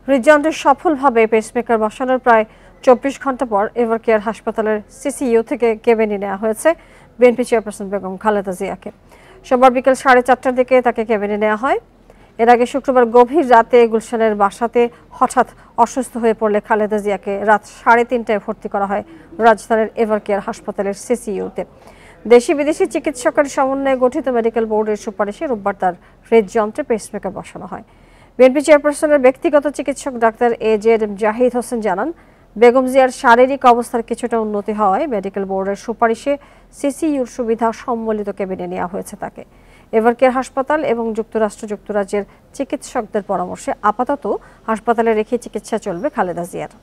হৃদযন্ত্রে সফলভাবে পেসমেকার বসানোর প্রায় ২৪ ঘন্টা পর এভারকেয়ার হাসপাতালের সিসিইউ থেকে কেবিনে নেওয়া হয়েছে বিএনপি চেয়ারপারসন বেগম খালেদা জিয়াকে। সোমবার বিকেল 4:30টার দিকে তাকে কেবিনে নেওয়া হয়। এর আগে শুক্রবার গভীর রাতে গুলশানের বাসাতে হঠাৎ অসুস্থ হয়ে পড়লে খালেদা জিয়াকে রাত 3:30টায় ভর্তি করা হয় রাজধানীর এভারকেয়ার হাসপাতালের সিসিইউতে। দেশি বিদেশি চিকিৎসকের সমন্বয়ে গঠিত মেডিকেল বোর্ডের সুপারিশে রোববার তার হৃদযন্ত্রে পেসমেকার বসানো হয়। বিএনপি চেয়ারপারসনের ব্যক্তিগত চিকিৎসক ডাক্তার এজেড জাহিদ হোসেন জানান, বেগম জিয়ার শারীরিক অবস্থার কিছুটা উন্নতি হওয়ায় মেডিকেল বোর্ডের সুপারিশে সিসিইউর সুবিধা সম্বলিত কেবিনে নেওয়া হয়েছে তাকে। এভারকেয়ার হাসপাতাল এবং যুক্তরাজ্যের চিকিৎসকদের পরামর্শে আপাতত হাসপাতালে রেখে চিকিৎসা চলবে খালেদা জিয়ার।